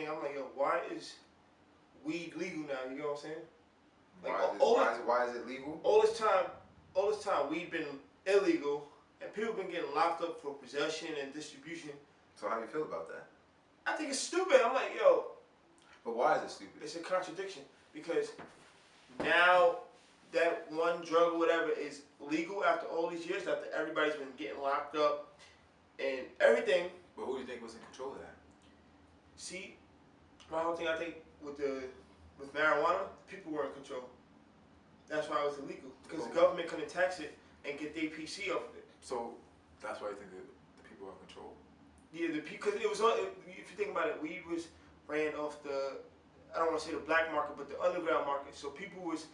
thing. I'm like, yo, why is weed legal now? You know what I'm saying? Like, why is it legal? All this time, weed been illegal, and people been getting locked up for possession and distribution. So how do you feel about that? I think it's stupid. I'm like, yo. But why is it stupid? It's a contradiction because now that one drug or whatever is legal after all these years, after everybody's been getting locked up and everything. But who do you think was in control of that? See, my whole thing, I think with marijuana, people were in control. That's why it was illegal, because the government couldn't tax it and get their PC off of it. So that's why you think the people are in control? Yeah, because it was, if you think about it, weed was ran off the, I don't want to say the black market, but the underground market. So people was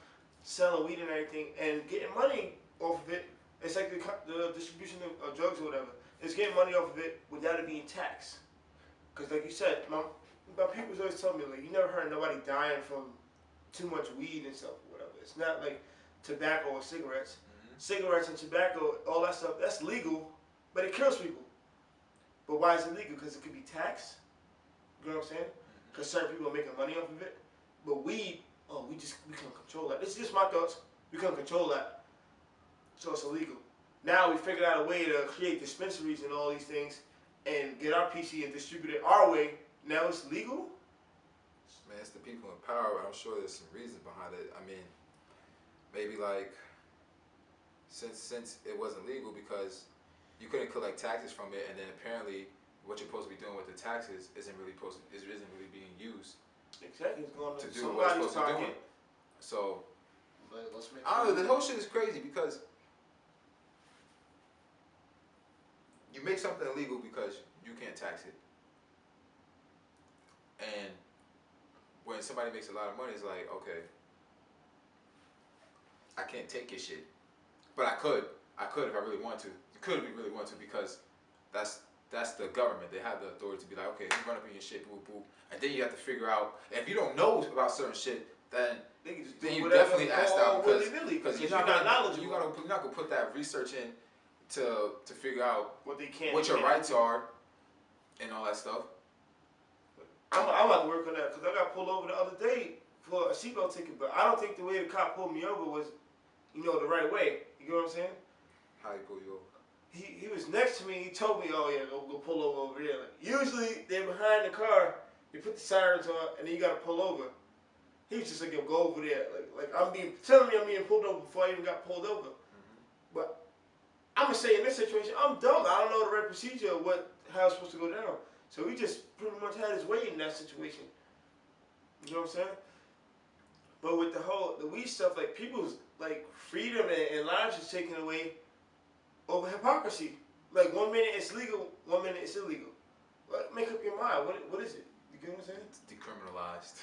selling weed and everything and getting money off of it. It's like the distribution of drugs or whatever. It's getting money off of it without it being taxed. Because like you said, my people always tell me, like, you never heard nobody dying from too much weed and stuff or whatever. It's not like tobacco or cigarettes. Mm-hmm. Cigarettes and tobacco, all that stuff, that's legal, but it kills people. But why is it legal? Because it could be taxed. You know what I'm saying? Because certain people are making money off of it. But weed, we can't control that. This is just my thoughts. We can't control that. So it's illegal. Now we figured out a way to create dispensaries and all these things and get our PC and distribute it our way. Now it's legal? Man, it's the people in power. I'm sure there's some reason behind it. I mean, maybe like since it wasn't legal because you couldn't collect taxes from it, and then apparently what you're supposed to be doing with the taxes isn't really being used. Exactly, it's going to do what it's supposed to be doing. So I don't know. The whole shit is crazy because you make something illegal because you can't tax it, and when somebody makes a lot of money, it's like, okay, I can't take your shit, but I could if I really want to. You could if you really want to, because that's the government. They have the authority to be like, okay, you run up in your shit, boo boo, and then you have to figure out. If you don't know about certain shit, then you definitely ask out because you're not gonna put that research in to figure out what your rights are and all that stuff. I'm about to work on that because I got pulled over the other day for a seatbelt ticket, but I don't think the way the cop pulled me over was, the right way. You know what I'm saying? How he pulled you over? He was next to me. He told me, oh yeah, go pull over there. Like, usually they're behind the car. You put the sirens on, and then you gotta pull over. He was just like, yo, go over there. Like I'm being pulled over before I even got pulled over. Mm-hmm. But I'm gonna say in this situation, I'm dumb. I don't know the right procedure of how it's supposed to go down. So he just pretty much had his way in that situation. You know what I'm saying? But with the weed stuff, like people's like freedom and lives is taken away over hypocrisy. Like 1 minute it's legal, 1 minute it's illegal. Like, make up your mind. What is it? You get what I'm saying? It's decriminalized.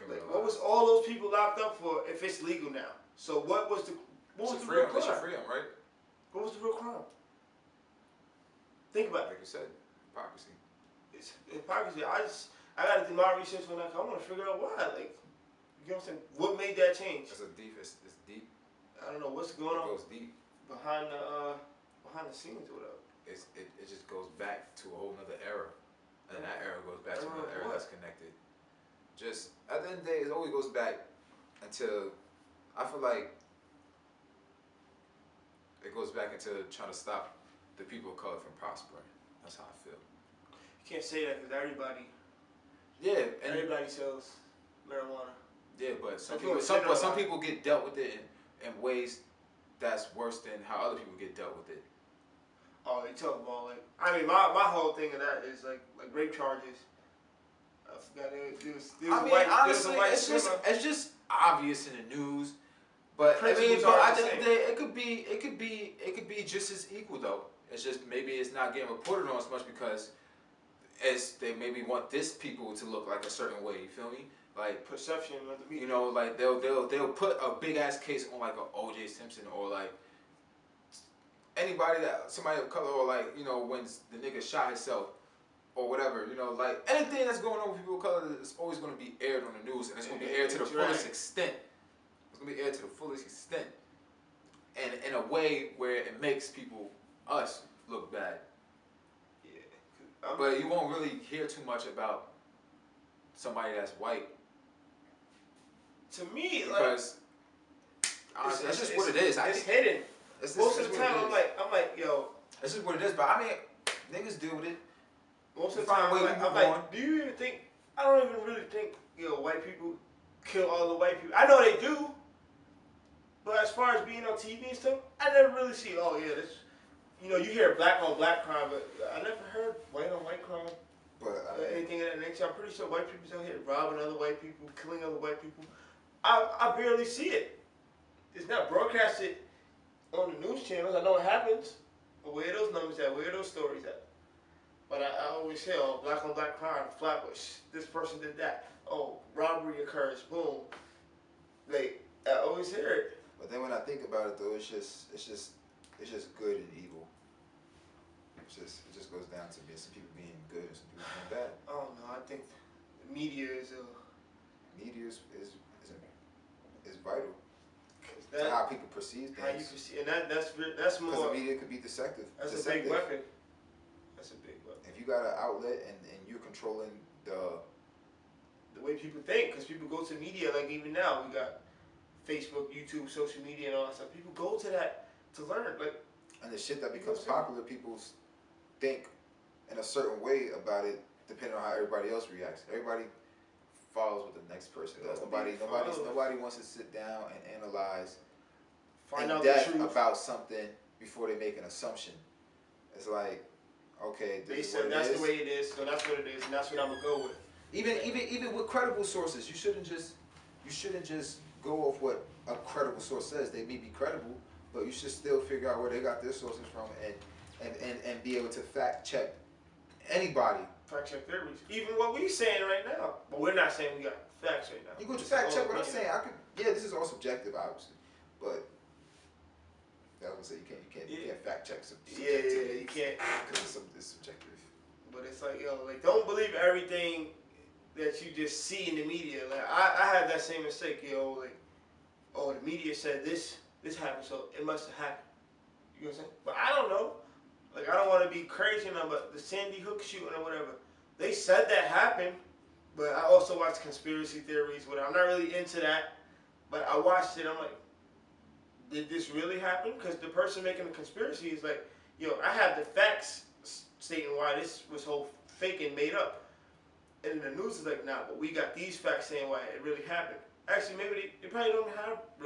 Like, what was all those people locked up for if it's legal now? So what was the real crime? It's your freedom, right? What was the real crime? Think about it. Like you said, hypocrisy. It's hypocrisy. I gotta do my research on that. I want to figure out why. Like, you know what I'm saying? What made that change? It's deep. I don't know what's going on. It goes deep behind the scenes or whatever. It just goes back to a whole nother era, and that era goes back to another era that's connected. Just at the end of the day, it always goes back until I feel like it goes back into trying to stop the people of color from prospering. That's how I feel. You can't say that because everybody sells marijuana. Yeah, but some people get dealt with it in ways that's worse than how other people get dealt with it. Oh, you talk about like my whole thing of that is like rape charges. I forgot it's just obvious in the news, but at the end of the day, it could be just as equal though. It's just maybe it's not getting reported on as much because they maybe want this people to look like a certain way. You feel me? Like perception of the media. Like they'll put a big ass case on like a O.J. Simpson or like somebody of color, or like when the nigga shot himself or whatever. Like anything that's going on with people of color is always going to be aired on the news, and it's going to be aired to the fullest extent. It's going to be aired to the fullest extent, and in a way where it makes us look bad. Yeah. But you won't really hear too much about somebody that's white. To me, like, Because honestly, that's just what it is. It's hidden. Most of the time, I'm like, yo. This is what it is. But I mean, niggas deal with it. Most of the time, I'm like, do you even think? I don't even really think, white people kill all the white people. I know they do, but as far as being on TV and stuff, I never really see. Oh yeah, this. You hear black on black crime, but I never heard white on white crime. But Anything of that nature. I'm pretty sure white people's out here robbing other white people, killing other white people. I barely see it. It's not broadcasted on the news channels. I know it happens. But where are those numbers at? Where are those stories at? But I always hear, oh, black on black crime, Flatbush. This person did that. Oh, robbery occurs. Boom. Like, I always hear it. But then when I think about it, though, it's just good and evil. It just goes down to some people being good and some people being bad. I don't know. I think the media is Media is vital to how people perceive things. how you perceive, and that's more. Because the media could be deceptive. That's a big weapon. That's a big weapon. If you got an outlet and you're controlling the way people think, because people go to media, like even now we got Facebook, YouTube, social media, and all that stuff. People go to that to learn, and the shit that becomes popular, people think in a certain way about it, depending on how everybody else reacts. Everybody follows what the next person does. Nobody wants to sit down and analyze find in out depth the truth about something before they make an assumption. It's like, okay, they said that's the way it is, so that's what it is, and that's what I'm gonna go with. Even with credible sources, you shouldn't just go off what a credible source says. They may be credible, but you should still figure out where they got their sources from and be able to fact check anybody. Fact check theories. Even what we saying right now. But we're not saying we got facts right now. You go to fact check what I'm saying. This is all subjective, obviously, but I was gonna say you can't fact check subjectivity. You can't, because it's subjective. But it's like, don't believe everything that you just see in the media. Like I had that same mistake, the media said this happened, so it must have happened. You know what I'm saying? But I don't know. Like, I don't want to be crazy enough, but the Sandy Hook shooting or whatever, they said that happened, but I also watch conspiracy theories, whatever. I'm not really into that, but I watched it, I'm like, did this really happen? Because the person making the conspiracy is like, I have the facts stating why this was whole fake and made up. And the news is like, nah, but we got these facts saying why it really happened. Actually, maybe they probably don't have